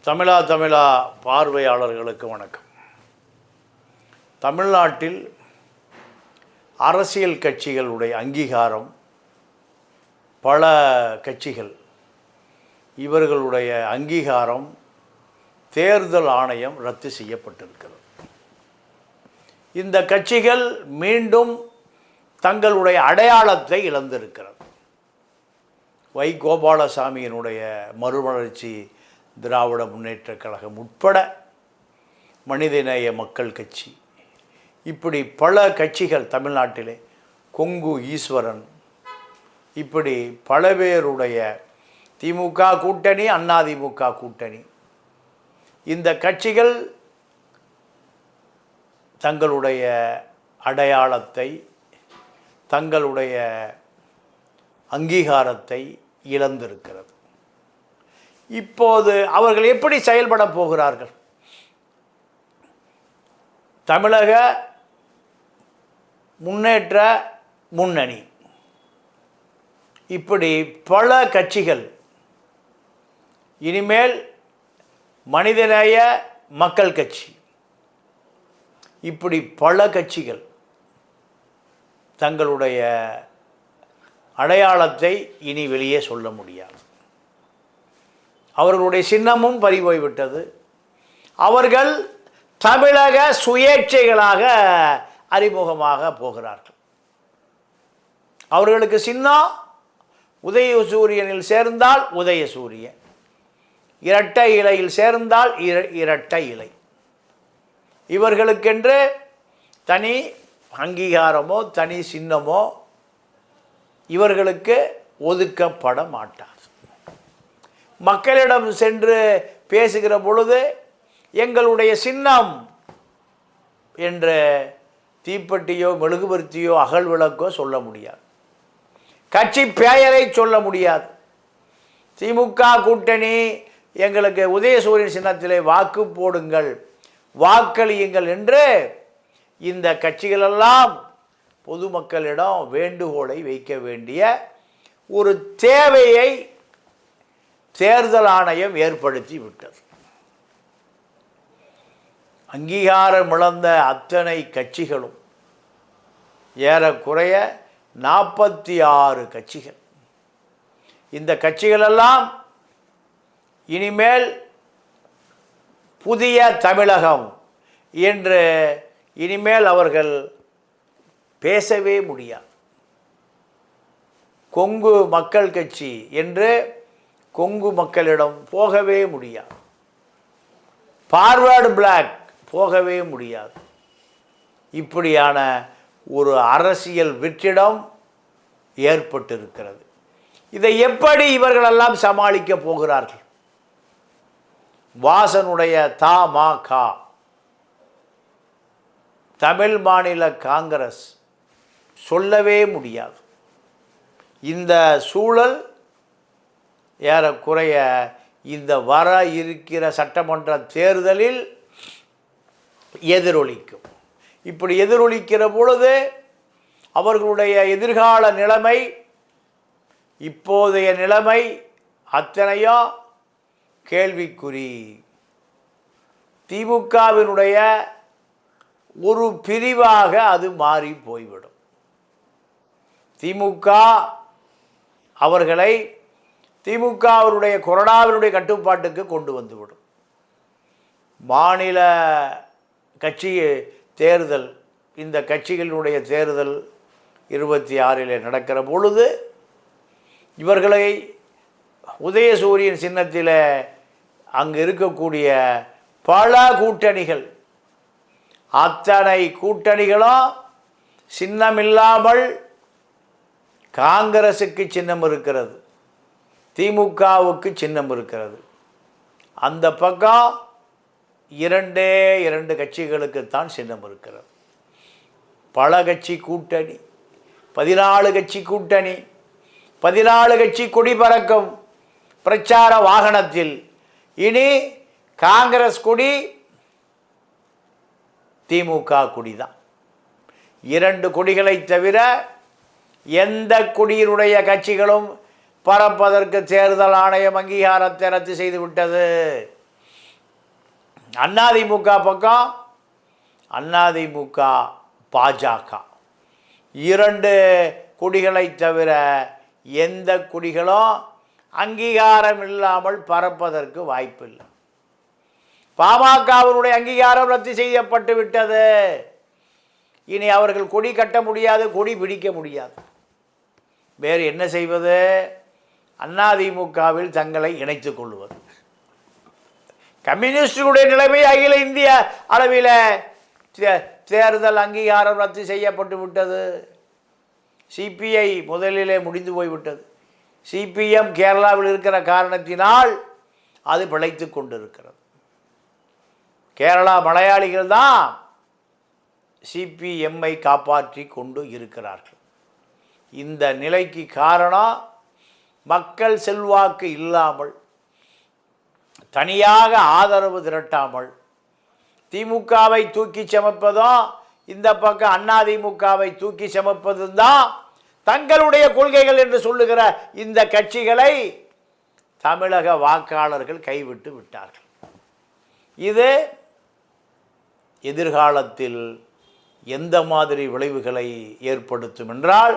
தமிழா பார்வையாளர்களுக்கு வணக்கம். தமிழ்நாட்டில் அரசியல் கட்சிகளுடைய அங்கீகாரம், பல கட்சிகள் இவர்களுடைய அங்கீகாரம் தேர்தல் ஆணையம் ரத்து செய்யப்பட்டிருக்கிறது. இந்த கட்சிகள் மீண்டும் தங்களுடைய அடையாளத்தை இழந்திருக்கிறது. வை. கோபாலசாமியினுடைய மறுமலர்ச்சி திராவிட முன்னேற்றக் கழகம் உட்பட மனிதநேய மக்கள் கட்சி, இப்படி பல கட்சிகள் தமிழ்நாட்டிலே, கொங்கு ஈஸ்வரன், இப்படி பல பேருடைய திமுக கூட்டணி, அதிமுக கூட்டணி, இந்த கட்சிகள் தங்களுடைய அடையாளத்தை, தங்களுடைய அங்கீகாரத்தை இழந்திருக்கிறது. இப்போது அவர்கள் எப்படி செயல்பட போகிறார்கள்? தமிழக முன்னேற்ற முன்னணி, இப்படி பல கட்சிகள் இனிமேல் மனிதநேய மக்கள் கட்சி, இப்படி பல கட்சிகள் தங்களுடைய அடையாளத்தை இனி வெளியே சொல்ல முடியாது. அவர்களுடைய சின்னமும் பறிபோய்விட்டது. அவர்கள் தமிழக சுயேட்சைகளாக அறிமுகமாக போகிறார்கள். அவர்களுக்கு சின்னம் உதயசூரியனில் சேர்ந்தால் உதயசூரியன், இரட்டை இலையில் சேர்ந்தால் இரட்டை இலை. இவர்களுக்கென்று தனி அங்கீகாரமோ தனி சின்னமோ இவர்களுக்கு ஒதுக்கப்பட மாட்டார். மக்களிடம் சென்று பேசுகிற பொழுது எங்களுடைய சின்னம் என்ற தீப்பெட்டியோ மெழுகுபர்த்தியோ அகல் விளக்கோ சொல்ல முடியாது. கட்சி பெயரை சொல்ல முடியாது. திமுக கூட்டணி எங்களுக்கு உதயசூரியன் சின்னத்திலே வாக்கு போடுங்கள், வாக்களியுங்கள் என்று இந்த கட்சிகளெல்லாம் பொதுமக்களிடம் வேண்டுகோளை வைக்க வேண்டிய ஒரு தேவையை தேர்தல் ஆணையம் ஏற்படுத்தி விட்டது. அங்கீகாரம் இழந்த அத்தனை கட்சிகளும், ஏறக்குறைய 46 கட்சிகள், இந்த கட்சிகளெல்லாம் இனிமேல் புதிய தமிழகம் என்று இனிமேல் அவர்கள் பேசவே முடியாது. கொங்கு மக்கள் கட்சி என்று கொங்கு மக்களிடம் போகவே முடியாது. ஃபார்வர்டு பிளாக் போகவே முடியாது. இப்படியான ஒரு அரசியல் வெற்றிடம் ஏற்பட்டிருக்கிறது. இதை எப்படி இவர்களெல்லாம் சமாளிக்க போகிறார்கள்? வாசனுடைய தமாக, தமிழ் மாநில காங்கிரஸ் சொல்லவே முடியாது. இந்த சூழல் ஏறக்குறைய இந்த வர இருக்கிற சட்டமன்ற தேர்தலில் எதிரொலிக்கும். இப்படி எதிரொலிக்கிற பொழுது அவர்களுடைய எதிர்கால நிலைமை, இப்போதைய நிலைமை அத்தனையும் கேள்விக்குறி. திமுகவினுடைய ஒரு பிரிவாக அது மாறி போய்விடும். திமுக அவர்களை திமுக அவருடைய கொரோனாவினுடைய கட்டுப்பாட்டுக்கு கொண்டு வந்துவிடும். மாநில கட்சி தேர்தல், இந்த கட்சிகளினுடைய தேர்தல் 26 நடக்கிற பொழுது இவர்களை உதயசூரியன் சின்னத்தில் அங்கு இருக்கக்கூடிய பல கூட்டணிகள், அத்தனை கூட்டணிகளும் சின்னமில்லாமல் காங்கிரஸுக்கு சின்னம் இருக்கிறது, திமுகவுக்கு சின்னம் இருக்கிறது. அந்த பக்கம் 2 கட்சிகளுக்குத்தான் சின்னம் இருக்கிறது. பல கட்சி கூட்டணி, 14 கட்சி கூட்டணி, 14 கட்சி கொடி பறக்கும் பிரச்சார வாகனத்தில் இனி காங்கிரஸ் கொடி, திமுக கொடி தான். 2 கொடிகளை தவிர எந்த கொடியினுடைய கட்சிகளும் பறப்பதற்கு தேர்தல் ஆணையம் அங்கீகாரத்தை ரத்து செய்துவிட்டது. அதிமுக பக்கம் அதிமுக பாஜக இரண்டு கொடிகளை தவிர எந்த கொடிகளும் அங்கீகாரம் இல்லாமல் பறப்பதற்கு வாய்ப்பில்லை. பாமகவினுடைய அங்கீகாரம் ரத்து செய்யப்பட்டு விட்டது. இனி அவர்கள் கொடி கட்ட முடியாது, கொடி பிடிக்க முடியாது. வேறு என்ன செய்வது? அதிமுகவில் தங்களை இணைத்துக் கொள்வது. கம்யூனிஸ்டுடைய நிலைமை அகில இந்திய அளவில் தேர்தல் அங்கீகாரம் ரத்து செய்யப்பட்டு விட்டது. சிபிஐ முதலிலே முடிந்து போய்விட்டது. சிபிஎம் கேரளாவில் இருக்கிற காரணத்தினால் அது பிழைத்து கொண்டிருக்கிறது. கேரளா மலையாளிகள் தான் சிபிஎம்ஐ காப்பாற்றி கொண்டு இருக்கிறார்கள். இந்த நிலைக்கு காரணம் மக்கள் செல்வாக்கு இல்லாமல், தனியாக ஆதரவு திரட்டாமல், திமுகவை தூக்கி சமைப்பதும் இந்த பக்கம் அதிமுகவை தூக்கி சமைப்பதும் தான் தங்களுடைய கொள்கைகள் என்று சொல்லுகிற இந்த கட்சிகளை தமிழக வாக்காளர்கள் கைவிட்டு விட்டார்கள். இது எதிர்காலத்தில் எந்த மாதிரி விளைவுகளை ஏற்படுத்தும் என்றால்,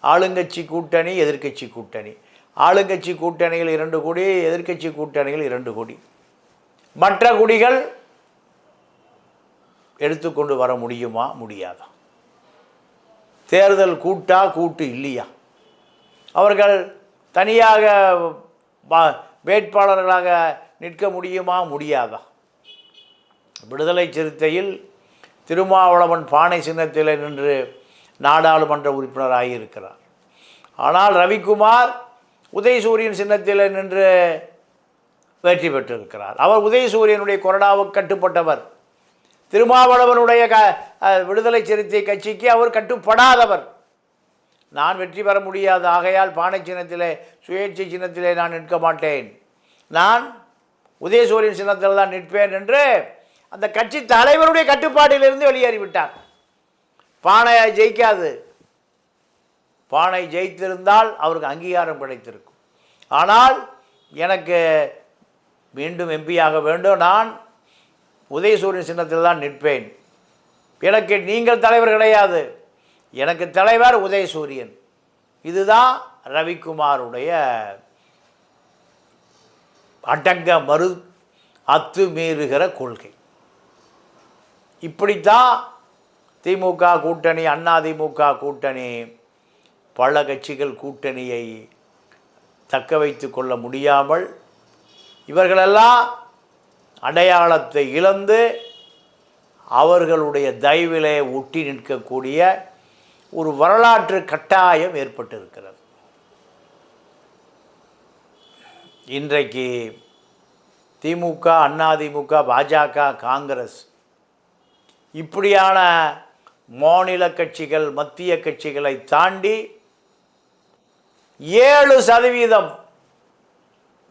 ஆளுங்கட்சி கூட்டணி, எதிர்க்கட்சி கூட்டணி, ஆளுங்கட்சி கூட்டணிகள் 2 கோடி, எதிர்க்கட்சி கூட்டணிகள் 2 கோடி, மற்ற குடிகள் எடுத்துக்கொண்டு வர முடியுமா? முடியாதா? தேர்தல் கூட்டு இல்லையா? அவர்கள் தனியாக வேட்பாளர்களாக நிற்க முடியுமா? முடியாதா? விடுதலை சிறுத்தையில் திருமாவளவன் பானை சின்னத்தில் நின்று நாடாளுமன்ற உறுப்பினராக இருக்கிறார். ஆனால் ரவிக்குமார் உதயசூரியன் சின்னத்தில் நின்று வெற்றி பெற்றிருக்கிறார். அவர் உதயசூரியனுடைய கொறடாவுக்கு கட்டுப்பட்டவர். திருமாவளவனுடைய விடுதலை சிறுத்தை கட்சிக்கு அவர் கட்டுப்படாதவர். நான் வெற்றி பெற முடியாது, ஆகையால் பானை சின்னத்திலே, சுயேட்சை சின்னத்திலே நான் நிற்க மாட்டேன், நான் உதயசூரியன் சின்னத்தில் தான் நிற்பேன் என்று அந்த கட்சி தலைவருடைய கட்டுப்பாட்டிலிருந்து வெளியேறிவிட்டார். பானை ஜெயிக்காது. பானை ஜெயித்திருந்தால் அவருக்கு அங்கீகாரம் கிடைத்திருக்கும். ஆனால் எனக்கு மீண்டும் எம்பியாக வேண்டும், நான் உதயசூரியன் சின்னத்தில் தான் நிற்பேன், எனக்கு நீங்கள் தலைவர் கிடையாது, எனக்கு தலைவர் உதயசூரியன். இதுதான் ரவிக்குமாருடைய அடங்க மறு அத்துமீறுகிற கொள்கை. இப்படித்தான் திமுக கூட்டணி, அதிமுக கூட்டணி, பல கட்சிகள் கூட்டணியை தக்க வைத்து கொள்ள முடியாமல் இவர்களெல்லாம் அடையாளத்தை இழந்து அவர்களுடைய தயவிலே ஒட்டி நிற்கக்கூடிய ஒரு வரலாற்று கட்டாயம் ஏற்பட்டிருக்கிறது. இன்றைக்கு திமுக, அதிமுக, பாஜக, காங்கிரஸ் இப்படியான மாநில கட்சிகள், மத்திய கட்சிகளை தாண்டி 7%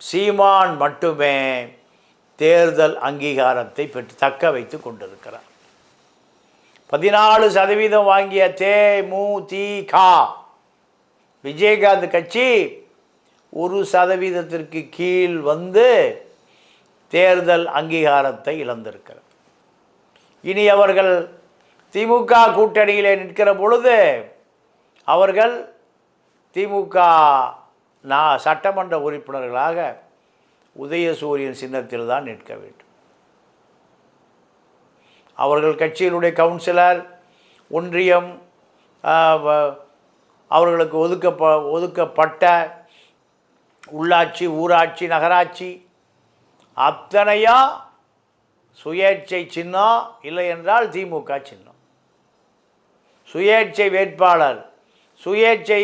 சீமான் மட்டுமே தேர்தல் அங்கீகாரத்தை பெற்று தக்க வைத்து கொண்டிருக்கிறார். 14% வாங்கிய தேமுதிக விஜயகாந்த் கட்சி 1% கீழ் வந்து தேர்தல் அங்கீகாரத்தை இழந்திருக்கிறது. இனி அவர்கள் திமுக கூட்டணியிலே நிற்கிற பொழுது அவர்கள் திமுக சட்டமன்ற உறுப்பினர்களாக உதயசூரியன் சின்னத்தில் தான் நிற்க வேண்டும். அவர்கள் கட்சியினுடைய கவுன்சிலர், ஒன்றியம், அவர்களுக்கு ஒதுக்கப்பட்ட உள்ளாட்சி, ஊராட்சி, நகராட்சி அத்தனையும் சுயேட்சை சின்னம், இல்லை என்றால் திமுக சின்னம். சுயேட்சை வேட்பாளர், சுயேட்சை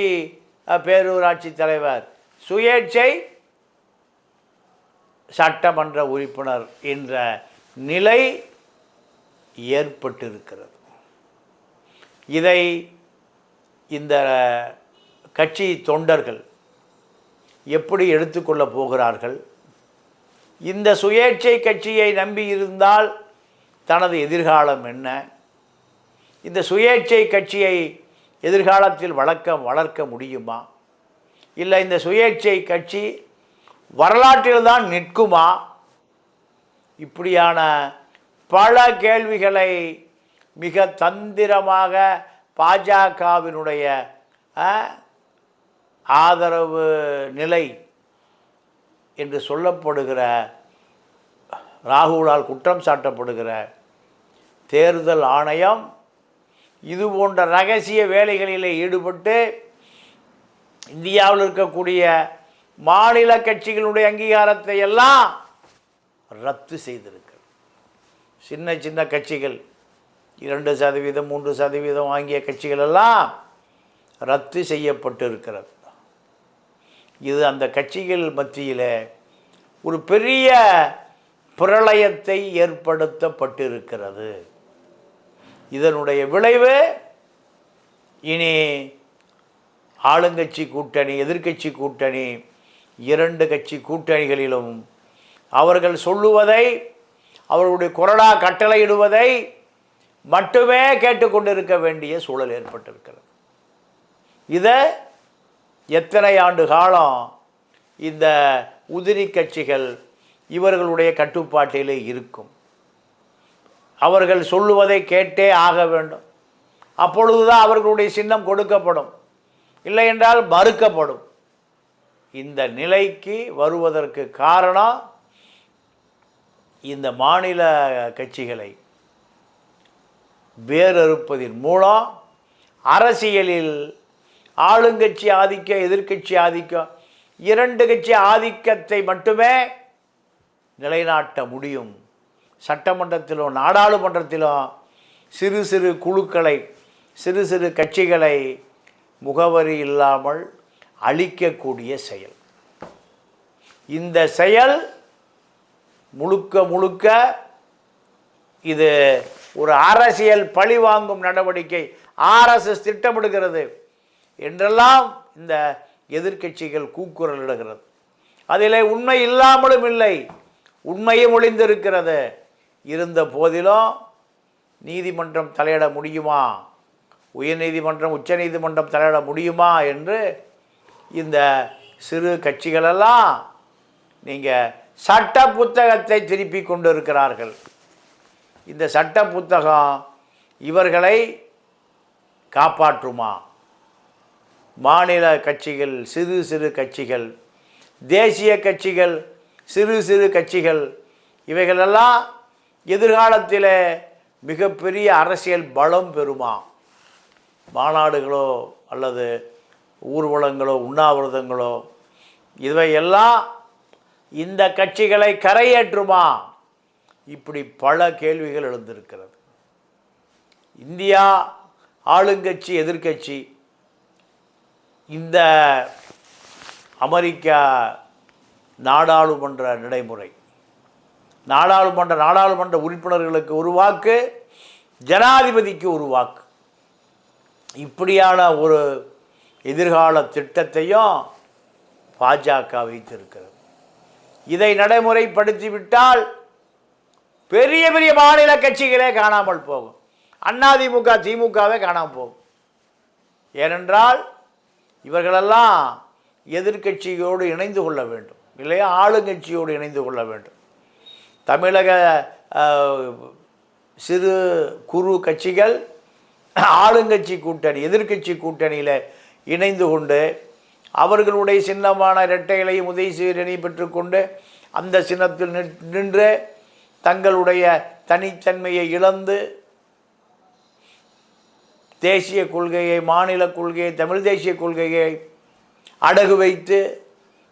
பேரூராட்சி தலைவர், சுயேட்சை சட்டமன்ற உறுப்பினர் என்ற நிலை ஏற்பட்டிருக்கிறது. இதை இந்த கட்சி தொண்டர்கள் எப்படி எடுத்துக்கொள்ளப் போகிறார்கள்? இந்த சுயேட்சை கட்சியை நம்பி இருந்தால் தனது எதிர்காலம் என்ன? இந்த சுயேட்சை கட்சியை எதிர்காலத்தில் வளர்க்க முடியுமா? இல்லை இந்த சுயேட்சை கட்சி வரலாற்றில் தான் நிற்குமா? இப்படியான பல கேள்விகளை மிக தந்திரமாக பாஜகவினுடைய ஆதரவு நிலை என்று சொல்லப்படுகிற ராகுலால் குற்றம் சாட்டப்படுகிற தேர்தல் ஆணையம் இது போன்ற ரகசிய வேலைகளில் ஈடுபட்டு இந்தியாவில் இருக்கக்கூடிய மாநில கட்சிகளுடைய அங்கீகாரத்தை எல்லாம் ரத்து செய்திருக்கிறது. சின்ன சின்ன கட்சிகள் 2%, 3% வாங்கிய கட்சிகள் எல்லாம் ரத்து செய்யப்பட்டு இருக்கிறது. இது அந்த கட்சிகள் மத்தியில் ஒரு பெரிய பிரளயத்தை ஏற்படுத்தப்பட்டிருக்கிறது. இதனுடைய விளைவு இனி ஆளுங்கட்சி கூட்டணி, எதிர்க்கட்சி கூட்டணி, 2 கட்சி கூட்டணிகளிலும் அவர்கள் சொல்லுவதை, அவர்களுடைய கொறடா கட்டளையிடுவதை மட்டுமே கேட்டுக்கொண்டிருக்க வேண்டிய சூழல் ஏற்பட்டிருக்கிறது. இதை எத்தனை ஆண்டு காலம் இந்த உதிரி கட்சிகள் இவர்களுடைய கட்டுப்பாட்டிலே இருக்கும்? அவர்கள் சொல்லுவதை கேட்டே ஆக வேண்டும். அப்பொழுதுதான் அவர்களுடைய சின்னம் கொடுக்கப்படும், இல்லை என்றால் மறுக்கப்படும். இந்த நிலைக்கு வருவதற்கு காரணம் இந்த மாநில கட்சிகளை வேறறுப்பதின் மூலம் அரசியலில் ஆளுங்கட்சி ஆதிக்கம், எதிர்க்கட்சி ஆதிக்கம், 2 கட்சி ஆதிக்கத்தை மட்டுமே நிலைநாட்ட முடியும். சட்டமன்றத்திலும் நாடாளுமன்றத்திலும் சிறு சிறு குழுக்களை, சிறு சிறு கட்சிகளை முகவரி இல்லாமல் அழிக்கக்கூடிய செயல். இந்த செயல் முழுக்க முழுக்க இது ஒரு அரசியல் பழிவாங்கும் நடவடிக்கை, ஆர்எஸ்எஸ் திட்டமிடுகிறது என்றெல்லாம் இந்த எதிர்க்கட்சிகள் கூக்குரலிடுகிறது. அதில் உண்மை இல்லாமலும் இல்லை, உண்மையும் ஒளிந்திருக்கிறது. இருந்த போதிலும் நீதிமன்றம் தலையிட முடியுமா, உயர்நீதிமன்றம், உச்சநீதிமன்றம் தலையிட முடியுமா என்று இந்த சிறு கட்சிகளெல்லாம் நீங்கள் சட்ட புத்தகத்தை திருப்பி கொண்டு இருக்கிறார்கள். இந்த சட்ட புத்தகம் இவர்களை காப்பாற்றுமா? மாநில கட்சிகள், சிறு சிறு கட்சிகள், தேசிய கட்சிகள், சிறு சிறு கட்சிகள், இவைகளெல்லாம் எதிர்காலத்தில் மிகப்பெரிய அரசியல் பலம் பெறுமா? மாநாடுகளோ அல்லது ஊர்வலங்களோ உண்ணாவிரதங்களோ இவையெல்லாம் இந்த கட்சிகளை கரையேற்றுமா? இப்படி பல கேள்விகள் எழுந்திருக்கிறது. இந்தியா ஆளுங்கட்சி, எதிர்க்கட்சி, இந்த அமெரிக்கா நாடாளுமன்ற நடைமுறை, நாடாளுமன்ற உறுப்பினர்களுக்கு ஒரு வாக்கு, ஜனாதிபதிக்கு ஒரு வாக்கு, இப்படியான ஒரு எதிர்கால திட்டத்தையும் பாஜக வைத்திருக்கிறது. இதை நடைமுறைப்படுத்திவிட்டால் பெரிய பெரிய மாநில கட்சிகளே காணாமல் போகும். அதிமுக, திமுகவே காணாமல் போகும். ஏனென்றால் இவர்களெல்லாம் எதிர்க்கட்சியோடு இணைந்து கொள்ள வேண்டும், இல்லையா ஆளுங்கட்சியோடு இணைந்து கொள்ள வேண்டும். தமிழக சிறு குறு கட்சிகள் ஆளுங்கட்சி கூட்டணி, எதிர்க்கட்சி கூட்டணியில் இணைந்து கொண்டு அவர்களுடைய சின்னமான இரட்டைகளையும் உதயசூரியனையும் பெற்றுக்கொண்டு அந்த சின்னத்தில் நின்று தங்களுடைய தனித்தன்மையை இழந்து தேசிய கொள்கையை, மாநில கொள்கையை, தமிழ் தேசிய கொள்கையை அடகு வைத்து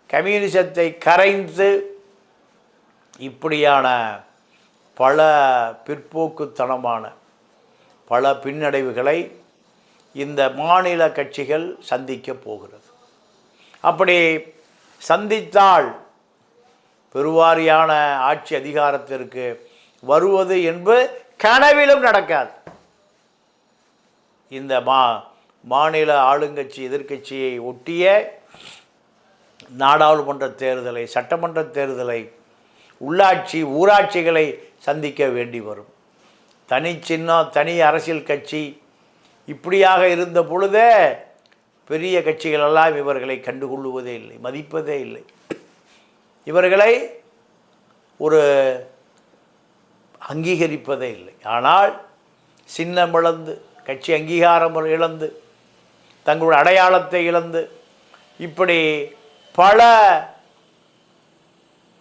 கம்யூனிசத்தை கரைந்து இப்படியான பல பிற்போக்குத்தனமான பல பின்னடைவுகளை இந்த மாநில கட்சிகள் சந்திக்க போகிறது. அப்படி சந்தித்தால் பெருவாரியான ஆட்சி அதிகாரத்திற்கு வருவது என்பது கனவிலும் நடக்காது. இந்த மாநில ஆளுங்கட்சி எதிர்க்கட்சியை ஒட்டிய நாடாளுமன்ற தேர்தலை, சட்டமன்ற தேர்தலை, உள்ளாட்சி ஊராட்சிகளை சந்திக்க வேண்டி வரும். தனி சின்னம், தனி அரசியல் கட்சி இப்படியாக இருந்த பொழுதே பெரிய கட்சிகளெல்லாம் இவர்களை கண்டுகொள்ளுவதே இல்லை, மதிப்பதே இல்லை. இவர்களை ஒரு அங்கீகரிப்பதே இல்லை. ஆனால் சின்னம் இழந்து, கட்சி அங்கீகாரம் இழந்து, தங்களுடைய அடையாளத்தை இழந்து, இப்படி பல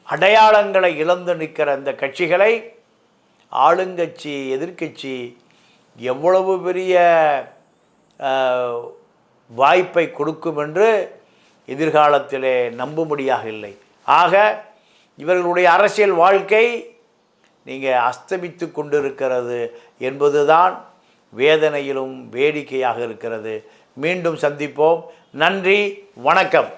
அடையாளங்களை இழந்து நிற்கிற இந்த கட்சிகளை ஆளுங்கட்சி எதிர்க்கட்சி எவ்வளவு பெரிய வாய்ப்பை கொடுக்கும் என்று எதிர்காலத்திலே நம்பும்படியாக இல்லை. ஆக இவர்களுடைய அரசியல் வாழ்க்கை நீங்கள் அஸ்தமித்து கொண்டிருக்கிறது என்பதுதான் வேதனையிலும் வேடிக்கையாக இருக்கிறது. மீண்டும் சந்திப்போம். நன்றி, வணக்கம்.